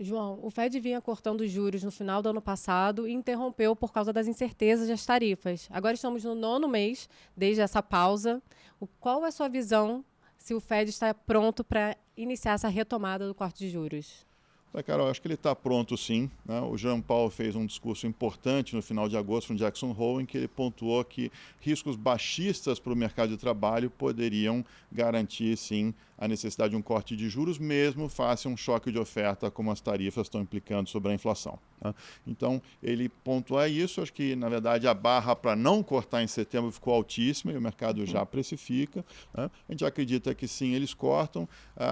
João, o Fed vinha cortando os juros no final do ano passado e interrompeu por causa das incertezas das tarifas. Agora estamos no 9º mês desde essa pausa. Qual é a sua visão se o Fed está pronto para iniciar essa retomada do corte de juros? Carol, acho que ele está pronto sim, né? O Jerome Powell fez um discurso importante no final de agosto no Jackson Hole, em que ele pontuou que riscos baixistas para o mercado de trabalho poderiam garantir sim a necessidade de um corte de juros, mesmo face a um choque de oferta como as tarifas estão implicando sobre a inflação, né? Então, ele pontua isso. Acho que, na verdade, a barra para não cortar em setembro ficou altíssima e o mercado já precifica, né? A gente acredita que sim, eles cortam.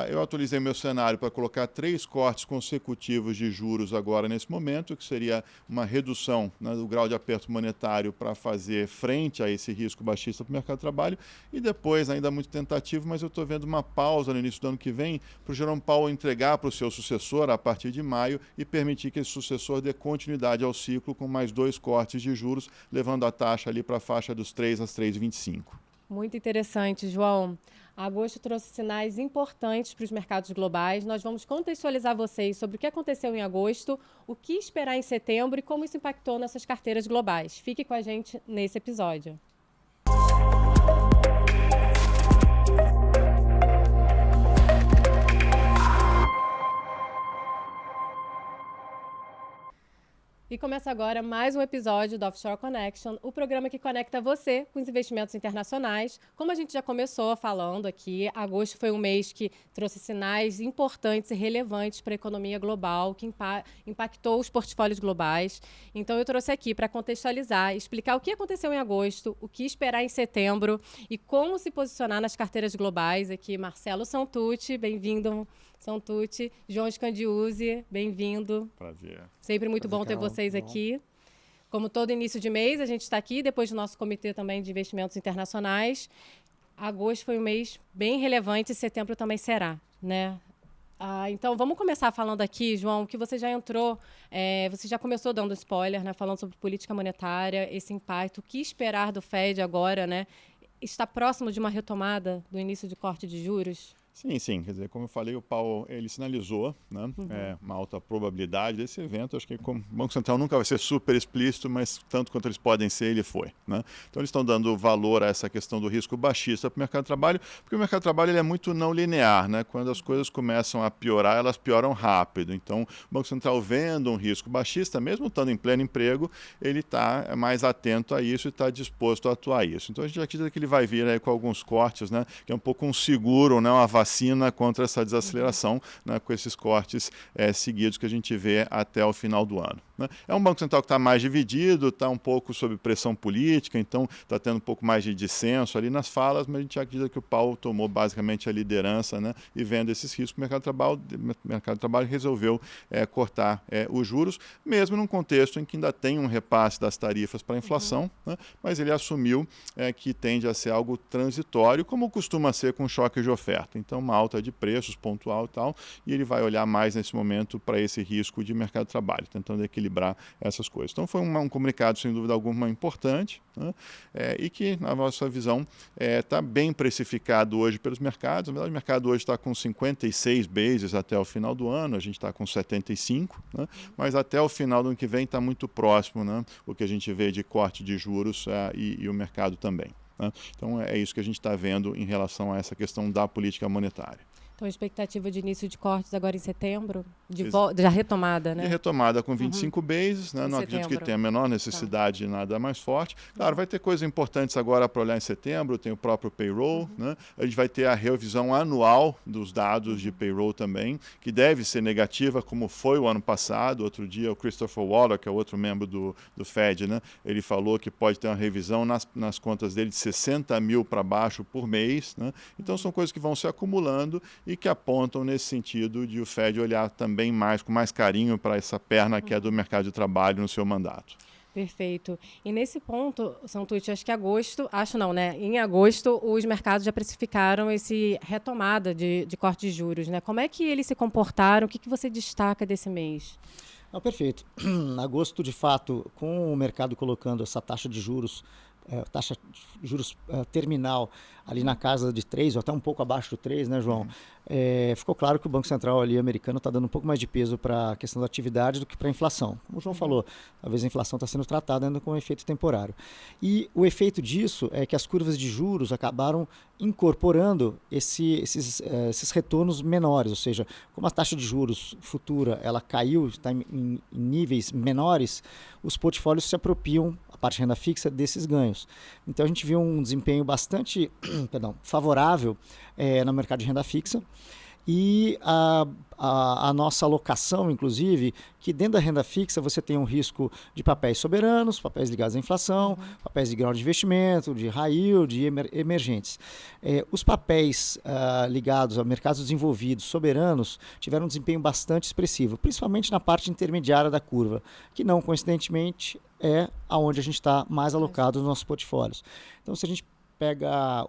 Eu atualizei meu cenário para colocar 3 cortes consecutivos de juros agora nesse momento, que seria uma redução, né, do grau de aperto monetário para fazer frente a esse risco baixista para o mercado de trabalho, e depois, ainda muito tentativo, mas eu estou vendo uma pausa no início do ano que vem para o Jerome Powell entregar para o seu sucessor a partir de maio e permitir que esse sucessor dê continuidade ao ciclo com mais 2 cortes de juros, levando a taxa ali para a faixa dos 3 às 3,25. Muito interessante, João. Agosto trouxe sinais importantes para os mercados globais. Nós vamos contextualizar vocês sobre o que aconteceu em agosto, o que esperar em setembro e como isso impactou nessas carteiras globais. Fique com a gente nesse episódio. E começa agora mais um episódio do Offshore Connection, o programa que conecta você com os investimentos internacionais. Como a gente já começou falando aqui, agosto foi um mês que trouxe sinais importantes e relevantes para a economia global, que impactou os portfólios globais. Então eu trouxe aqui para contextualizar, explicar o que aconteceu em agosto, o que esperar em setembro e como se posicionar nas carteiras globais. Aqui Marcelo Santucci, bem-vindo, Santucci. João Scandiuzzi, bem-vindo. Prazer. Sempre muito bom ter vocês aqui. Como todo início de mês, a gente está aqui, depois do nosso comitê também de investimentos internacionais. Agosto foi um mês bem relevante e setembro também será, né? Então, vamos começar falando aqui, João, que você já entrou, você já começou dando spoiler, né? Falando sobre política monetária, esse impacto, o que esperar do Fed agora, né? Está próximo de uma retomada do início de corte de juros? Sim. Quer dizer, como eu falei, o Powell, ele sinalizou, né, uma alta probabilidade desse evento. Acho que como o Banco Central nunca vai ser super explícito, mas tanto quanto eles podem ser, ele foi, né? Então, eles estão dando valor a essa questão do risco baixista para o mercado de trabalho, porque o mercado de trabalho ele é muito não linear, né? Quando as coisas começam a piorar, elas pioram rápido. Então, o Banco Central vendo um risco baixista, mesmo estando em pleno emprego, ele está mais atento a isso e está disposto a atuar isso. Então, a gente acredita que ele vai vir aí com alguns cortes, né, que é um pouco um seguro, né, uma vacina contra essa desaceleração, né, com esses cortes seguidos que a gente vê até o final do ano, né? É um Banco Central que está mais dividido, está um pouco sob pressão política, então está tendo um pouco mais de dissenso ali nas falas, mas a gente acredita que o Powell tomou basicamente a liderança, né, e vendo esses riscos, o mercado de trabalho resolveu cortar os juros, mesmo num contexto em que ainda tem um repasse das tarifas para a inflação, né, mas ele assumiu que tende a ser algo transitório, como costuma ser com choque de oferta. Então, uma alta de preços pontual e tal, e ele vai olhar mais nesse momento para esse risco de mercado de trabalho, tentando equilibrar essas coisas. Então, foi um comunicado, sem dúvida alguma, importante, né, e que, na nossa visão, está bem precificado hoje pelos mercados. Na verdade, o mercado hoje está com 56 bases até o final do ano, a gente está com 75, né, mas até o final do ano que vem está muito próximo, né, o que a gente vê de corte de juros e o mercado também, né? Então, é isso que a gente está vendo em relação a essa questão da política monetária. Então, a expectativa de início de cortes agora em setembro, da retomada, né? De retomada com 25 bases, né? Não acredito que tenha a menor necessidade de nada mais forte. Claro, vai ter coisas importantes agora para olhar em setembro, tem o próprio payroll, né? A gente vai ter a revisão anual dos dados de payroll também, que deve ser negativa, como foi o ano passado. Outro dia, o Christopher Waller, que é outro membro do Fed, né, ele falou que pode ter uma revisão nas contas dele de 60 mil para baixo por mês, né? Então, são coisas que vão se acumulando e que apontam nesse sentido de o Fed olhar também com mais carinho para essa perna que é do mercado de trabalho no seu mandato. Perfeito. E nesse ponto, Santucci, em agosto os mercados já precificaram esse retomada de corte de juros, né? Como é que eles se comportaram? O que você destaca desse mês? Perfeito. Agosto, de fato, com o mercado colocando essa taxa de juros terminal ali na casa de 3, ou até um pouco abaixo do 3, né, João? Ficou claro que o Banco Central ali americano está dando um pouco mais de peso para a questão da atividade do que para a inflação. Como o João falou, talvez a inflação está sendo tratada ainda com um efeito temporário. E o efeito disso é que as curvas de juros acabaram incorporando esses retornos menores, ou seja, como a taxa de juros futura ela caiu, está em níveis menores, os portfólios se apropriam, a parte de renda fixa, desses ganhos. Então a gente viu um desempenho bastante favorável no mercado de renda fixa. E a nossa alocação, inclusive, que dentro da renda fixa você tem um risco de papéis soberanos, papéis ligados à inflação, papéis de grau de investimento, de high yield, de emergentes. Os papéis ligados a mercados desenvolvidos, soberanos, tiveram um desempenho bastante expressivo, principalmente na parte intermediária da curva, que não coincidentemente é aonde a gente está mais alocado nos nossos portfólios. Então, se a gente pega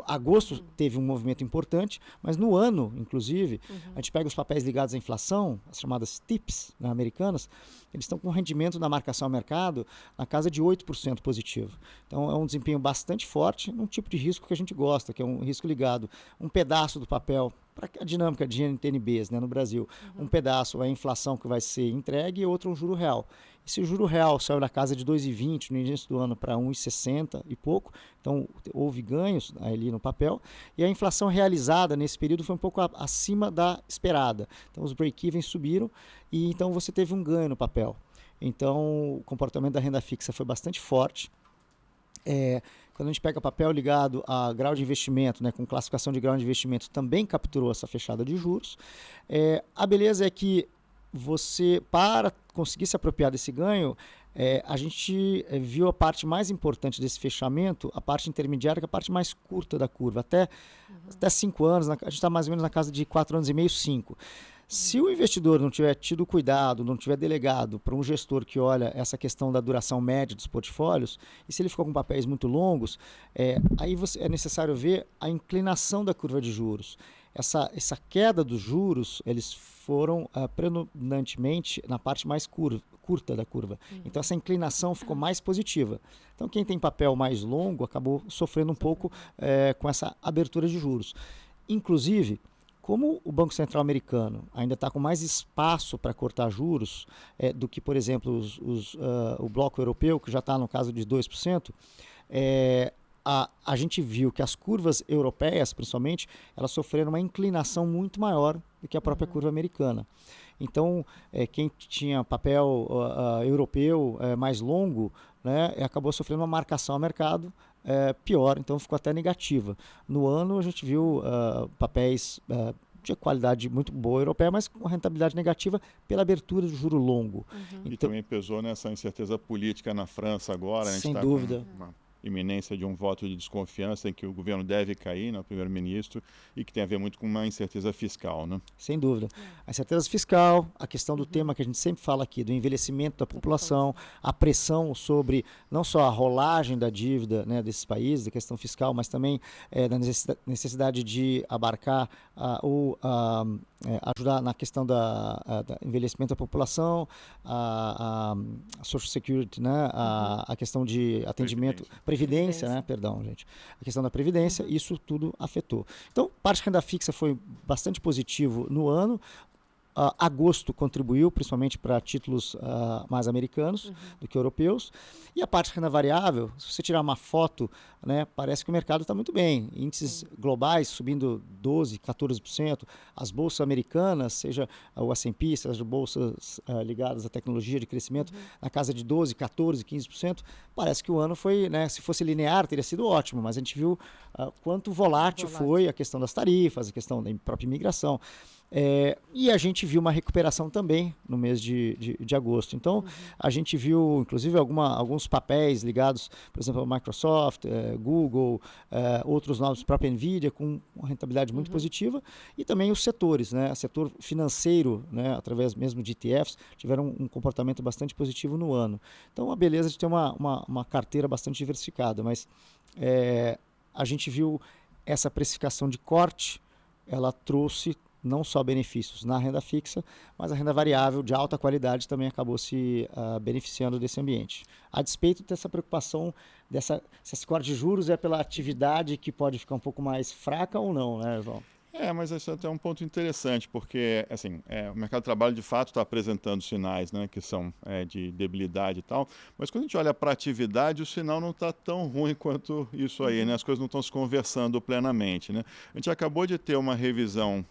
agosto teve um movimento importante, mas no ano, inclusive, a gente pega os papéis ligados à inflação, as chamadas TIPS, né, americanas, eles estão com um rendimento na marcação ao mercado na casa de 8% positivo. Então é um desempenho bastante forte, num tipo de risco que a gente gosta, que é um risco ligado um pedaço do papel para a dinâmica de NTNBs, né, no Brasil. Um pedaço é a inflação que vai ser entregue e outro um juro real. Esse juro real saiu da casa de 2,20 no início do ano para 1,60 e pouco, então houve ganhos ali no papel, e a inflação realizada nesse período foi um pouco acima da esperada. Então os break-evens subiram e então você teve um ganho no papel. Então o comportamento da renda fixa foi bastante forte. Quando a gente pega papel ligado a grau de investimento, né, com classificação de grau de investimento, também capturou essa fechada de juros. A beleza é que você, para conseguir se apropriar desse ganho, a gente viu a parte mais importante desse fechamento, a parte intermediária, que é a parte mais curta da curva, até 5 anos, a gente está mais ou menos na casa de 4 anos e meio, 5. Se o investidor não tiver tido cuidado, não tiver delegado para um gestor que olha essa questão da duração média dos portfólios, e se ele ficou com papéis muito longos, aí é necessário ver a inclinação da curva de juros. Essa queda dos juros, eles foram predominantemente na parte mais curta da curva. Então essa inclinação ficou mais positiva. Então quem tem papel mais longo acabou sofrendo um pouco com essa abertura de juros. Inclusive, como o Banco Central americano ainda está com mais espaço para cortar juros do que, por exemplo, o bloco europeu, que já está no caso de 2%, a gente viu que as curvas europeias, principalmente, elas sofreram uma inclinação muito maior do que a própria curva americana. Então, quem tinha papel europeu mais longo, né, acabou sofrendo uma marcação ao mercado pior, então ficou até negativa. No ano, a gente viu papéis de qualidade muito boa europeia, mas com rentabilidade negativa pela abertura do juro longo. E também pesou nessa incerteza política na França agora. Sem dúvida. Iminência de um voto de desconfiança em que o governo deve cair, né, o primeiro-ministro, e que tem a ver muito com uma incerteza fiscal, né? Sem dúvida. A incerteza fiscal, a questão do tema que a gente sempre fala aqui, do envelhecimento da população, a pressão sobre não só a rolagem da dívida, né, desses países, da questão fiscal, mas também da necessidade de abarcar ou ajudar na questão do envelhecimento da população, a Social Security, né, a questão de atendimento, Previdência, né, perdão, gente. A questão da Previdência, isso tudo afetou. Então, parte de renda fixa foi bastante positivo no ano. Agosto contribuiu, principalmente para títulos mais americanos do que europeus. E a parte de renda variável, se você tirar uma foto, né, parece que o mercado está muito bem. Índices globais subindo 12%, 14%. As bolsas americanas, seja o S&P, seja as bolsas ligadas à tecnologia de crescimento, na casa de 12%, 14%, 15%. Parece que o ano foi, né, se fosse linear, teria sido ótimo, mas a gente viu quanto volátil foi a questão das tarifas, a questão da própria imigração. E a gente viu uma recuperação também no mês de agosto. Então, a gente viu, inclusive, alguns papéis ligados, por exemplo, ao Microsoft, Google, outros novos, própria NVIDIA, com uma rentabilidade muito positiva. E também os setores, né? O setor financeiro, né? Através mesmo de ETFs, tiveram um comportamento bastante positivo no ano. Então, a beleza de ter uma carteira bastante diversificada. Mas a gente viu essa precificação de corte, ela trouxe não só benefícios na renda fixa, mas a renda variável de alta qualidade também acabou se beneficiando desse ambiente. A despeito dessa preocupação, se esse corte de juros é pela atividade que pode ficar um pouco mais fraca ou não, né, João? Mas esse é até um ponto interessante, porque assim, o mercado de trabalho de fato está apresentando sinais, né, que são de debilidade e tal, mas quando a gente olha para a atividade, o sinal não está tão ruim quanto isso aí, né? As coisas não estão se conversando plenamente, né? A gente acabou de ter uma revisão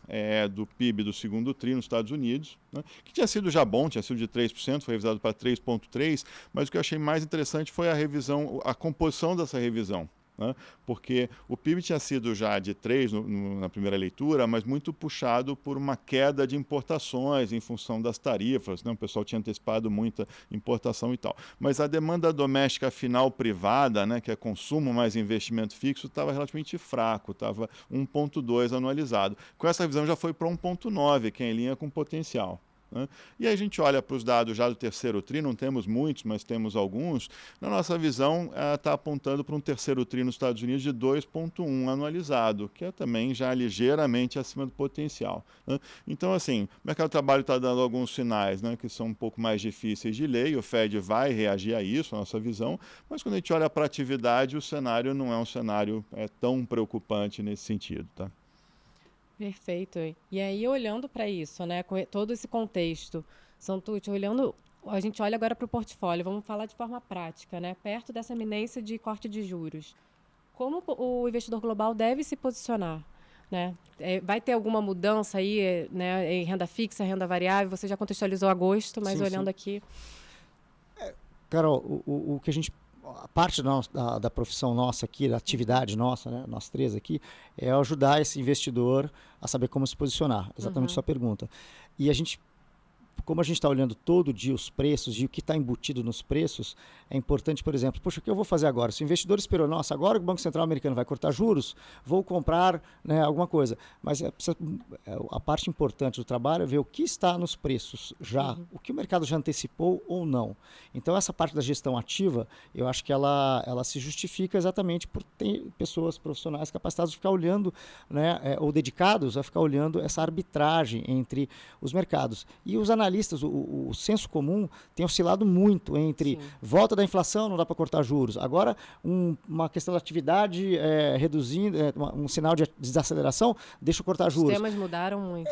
do PIB do segundo TRI nos Estados Unidos, né, que tinha sido já bom, tinha sido de 3%, foi revisado para 3,3%, mas o que eu achei mais interessante foi a revisão, a composição dessa revisão. Né? Porque o PIB tinha sido já de 3 na primeira leitura, mas muito puxado por uma queda de importações em função das tarifas, né? O pessoal tinha antecipado muita importação e tal. Mas a demanda doméstica final privada, né, que é consumo mais investimento fixo, estava relativamente fraco, estava 1,2 anualizado. Com essa revisão já foi para 1,9, que é em linha com potencial. Né? E aí a gente olha para os dados já do terceiro TRI, não temos muitos, mas temos alguns. Na nossa visão, está apontando para um terceiro TRI nos Estados Unidos de 2,1 anualizado, que é também já ligeiramente acima do potencial. Né? Então, assim, o mercado de trabalho está dando alguns sinais, né, que são um pouco mais difíceis de ler, e o Fed vai reagir a isso, a nossa visão, mas quando a gente olha para a atividade, o cenário não é um cenário tão preocupante nesse sentido. Tá? Perfeito. E aí, olhando para isso, né, com todo esse contexto, Santucci, a gente olha agora para o portfólio, vamos falar de forma prática, né, perto dessa iminência de corte de juros. Como o investidor global deve se posicionar? Né? Vai ter alguma mudança aí, né, em renda fixa, renda variável? Você já contextualizou agosto, mas olhando aqui... Carol, o que a parte da profissão nossa aqui, da atividade nossa, né, nós três aqui, é ajudar esse investidor a saber como se posicionar. Exatamente sua pergunta. E como a gente está olhando todo dia os preços e o que está embutido nos preços, é importante, por exemplo, poxa, o que eu vou fazer agora? Se o investidor esperou, nossa, agora que o Banco Central americano vai cortar juros, vou comprar, né, alguma coisa. Mas a parte importante do trabalho é ver o que está nos preços já, o que o mercado já antecipou ou não. Então, essa parte da gestão ativa, eu acho que ela se justifica exatamente por ter pessoas profissionais capacitadas de ficar olhando, né, ou dedicados a ficar olhando essa arbitragem entre os mercados. E os analistas, o senso comum tem oscilado muito entre volta da inflação, não dá para cortar juros. Agora, uma questão da atividade reduzindo, um sinal de desaceleração, deixa eu cortar juros. Os temas mudaram muito.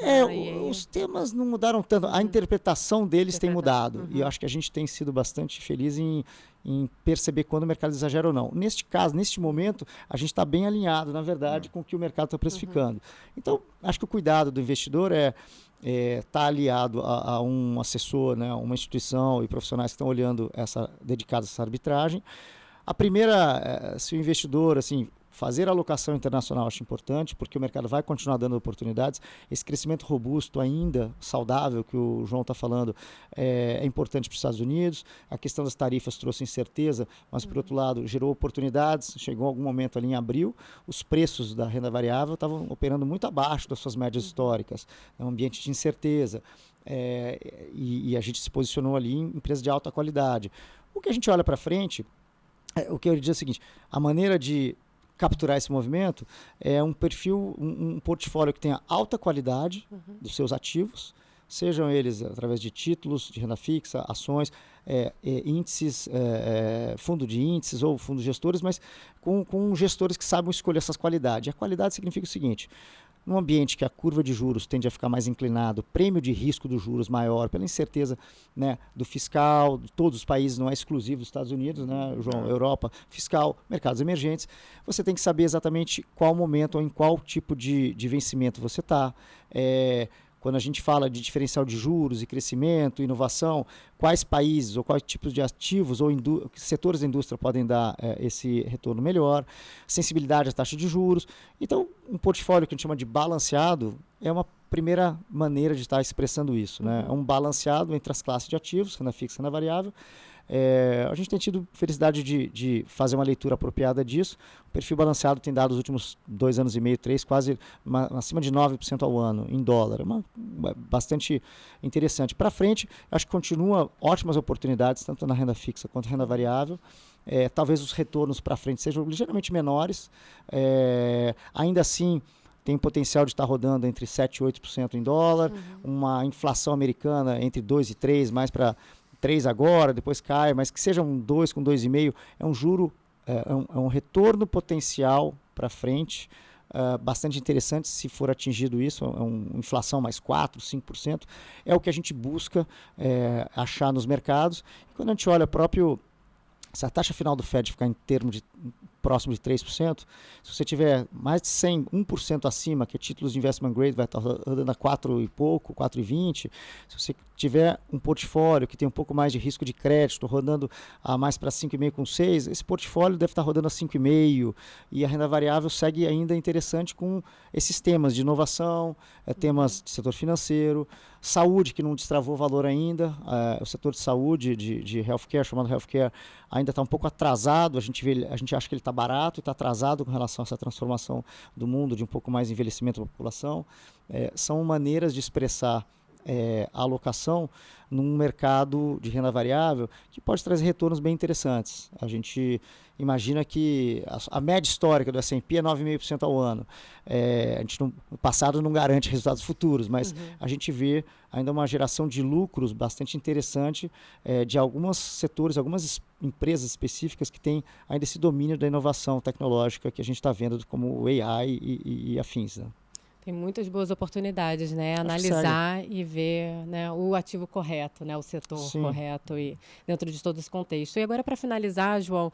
Os temas não mudaram tanto. A interpretação deles tem mudado. E eu acho que a gente tem sido bastante feliz em perceber quando o mercado exagera ou não. Neste caso, neste momento, a gente está bem alinhado, na verdade, com o que o mercado está precificando. Então, acho que o cuidado do investidor está aliado a um assessor, né, uma instituição e profissionais que estão olhando dedicados a essa arbitragem. A primeira, se o investidor fazer a alocação internacional, acho importante, porque o mercado vai continuar dando oportunidades. Esse crescimento robusto ainda, saudável, que o João está falando, é importante para os Estados Unidos. A questão das tarifas trouxe incerteza, mas, por outro lado, gerou oportunidades. Chegou algum momento ali em abril, os preços da renda variável estavam operando muito abaixo das suas médias históricas. É um ambiente de incerteza. E a gente se posicionou ali em empresas de alta qualidade. O que a gente olha para frente, o que eu diria é o seguinte, a maneira de capturar esse movimento é um perfil, um portfólio que tenha alta qualidade dos seus ativos, sejam eles através de títulos de renda fixa, ações, índices, fundo de índices ou fundos gestores, mas com gestores que saibam escolher essas qualidades. E a qualidade significa o seguinte: num ambiente que a curva de juros tende a ficar mais inclinado, prêmio de risco dos juros maior, pela incerteza, né, do fiscal, de todos os países, não é exclusivo dos Estados Unidos, né, João, Europa, fiscal, mercados emergentes, você tem que saber exatamente qual momento ou em qual tipo de vencimento você está. Quando a gente fala de diferencial de juros e crescimento, inovação, quais países ou quais tipos de ativos ou setores da indústria podem dar esse retorno melhor, sensibilidade à taxa de juros. Então, um portfólio que a gente chama de balanceado é uma primeira maneira de estar expressando isso, né? É um balanceado entre as classes de ativos, renda fixa e renda variável. A gente tem tido felicidade de fazer uma leitura apropriada disso. O perfil balanceado tem dado os últimos 2 anos e meio, 3, quase acima de 9% ao ano em dólar. Bastante interessante. Para frente, acho que continua ótimas oportunidades, tanto na renda fixa quanto na renda variável. Talvez os retornos para frente sejam ligeiramente menores. Ainda assim, tem potencial de estar rodando entre 7% e 8% em dólar, uma inflação americana entre 2% e 3%, mais para 3% agora, depois cai, mas que seja um 2% com 2,5%, é um juro, é um retorno potencial para frente, bastante interessante se for atingido isso, é uma inflação mais 4%, 5%, é o que a gente busca achar nos mercados. E quando a gente olha se a taxa final do Fed ficar em termos de próximo de 3%, se você tiver mais de 1% acima, que é títulos de investment grade, vai estar rodando a 4 e pouco, 4,20. Se você tiver um portfólio que tem um pouco mais de risco de crédito, rodando a mais para 5,5 com 6, esse portfólio deve estar rodando a 5,5, e a renda variável segue ainda interessante com esses temas de inovação, temas de setor financeiro, saúde, que não destravou valor ainda, o setor de saúde, de healthcare, chamado healthcare, ainda está um pouco atrasado, a gente acha que ele está barato e está atrasado com relação a essa transformação do mundo, de um pouco mais envelhecimento da população. São maneiras de expressar a alocação num mercado de renda variável que pode trazer retornos bem interessantes. A gente imagina que a média histórica do S&P é 9,5% ao ano. A gente no passado não garante resultados futuros, mas a gente vê ainda uma geração de lucros bastante interessante de alguns setores, algumas empresas específicas que têm ainda esse domínio da inovação tecnológica que a gente está vendo, como o AI e afins, né? Tem muitas boas oportunidades, né? Analisar e ver, né, o ativo correto, né, o setor correto e dentro de todo esse contexto. E agora, para finalizar, João,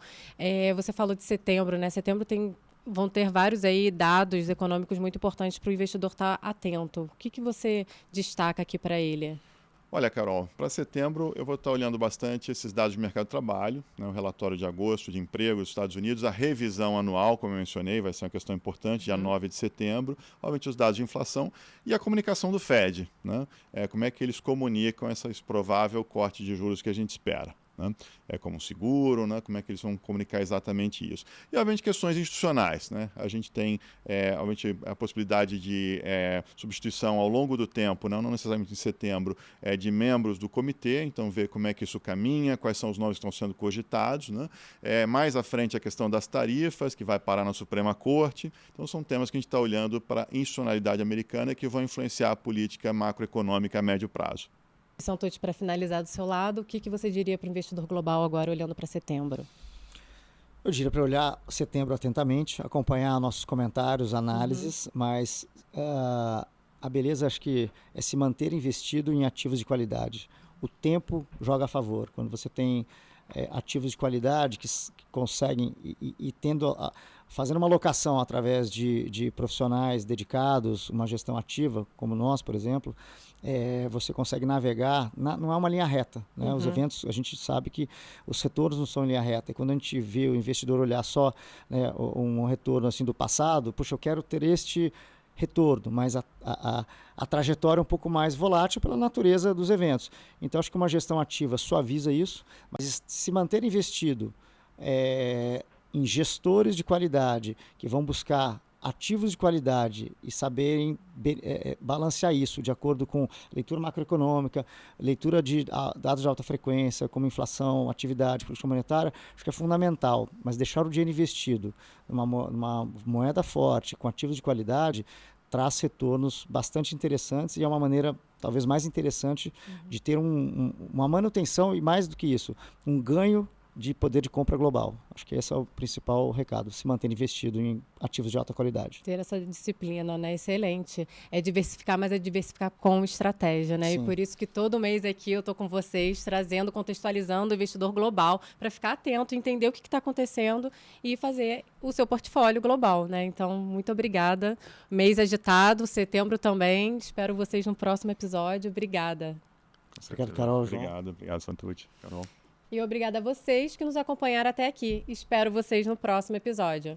você falou de setembro, né? Setembro vão ter vários aí dados econômicos muito importantes para o investidor estar atento. O que você destaca aqui para ele? Olha, Carol, para setembro eu vou estar olhando bastante esses dados de mercado de trabalho, né, o relatório de agosto de emprego dos Estados Unidos, a revisão anual, como eu mencionei, vai ser uma questão importante, dia 9 de setembro, obviamente os dados de inflação e a comunicação do Fed, né, como é que eles comunicam esse provável corte de juros que a gente espera. Né? Como seguro, né? Como é que eles vão comunicar exatamente isso. E, obviamente, questões institucionais. Né? A gente tem, obviamente, a possibilidade de substituição ao longo do tempo, não necessariamente em setembro, de membros do comitê, então ver como é que isso caminha, quais são os nomes que estão sendo cogitados. Né? Mais à frente, a questão das tarifas, que vai parar na Suprema Corte. Então, são temas que a gente está olhando para a institucionalidade americana que vão influenciar a política macroeconômica a médio prazo. São todos para finalizar do seu lado. O que você diria para o investidor global agora, olhando para setembro? Eu diria para olhar setembro atentamente, acompanhar nossos comentários, análises, mas a beleza acho que é se manter investido em ativos de qualidade. O tempo joga a favor. Quando você tem ativos de qualidade que conseguem fazendo uma alocação através de profissionais dedicados, uma gestão ativa, como nós, por exemplo, você consegue navegar, não é uma linha reta. Né? Os eventos, a gente sabe que os retornos não são em linha reta. E quando a gente vê o investidor olhar só, né, um retorno assim do passado, puxa, eu quero ter este retorno, mas a trajetória é um pouco mais volátil pela natureza dos eventos. Então, acho que uma gestão ativa suaviza isso, mas se manter investido em gestores de qualidade que vão buscar ativos de qualidade e saberem balancear isso de acordo com leitura macroeconômica, leitura de dados de alta frequência, como inflação, atividade, política monetária, acho que é fundamental. Mas deixar o dinheiro investido numa moeda forte, com ativos de qualidade, traz retornos bastante interessantes e é uma maneira talvez mais interessante de ter uma manutenção e, mais do que isso, um ganho de poder de compra global. Acho que esse é o principal recado, se manter investido em ativos de alta qualidade. Ter essa disciplina, né? Excelente. É diversificar, mas é diversificar com estratégia, né? Sim. E por isso que todo mês aqui eu estou com vocês, trazendo, contextualizando o investidor global, para ficar atento, entender o que está acontecendo e fazer o seu portfólio global, né? Então, muito obrigada. Mês agitado, setembro também. Espero vocês no próximo episódio. Obrigada. Obrigado, Carol. Obrigado, Santucci. Carol. E obrigada a vocês que nos acompanharam até aqui. Espero vocês no próximo episódio.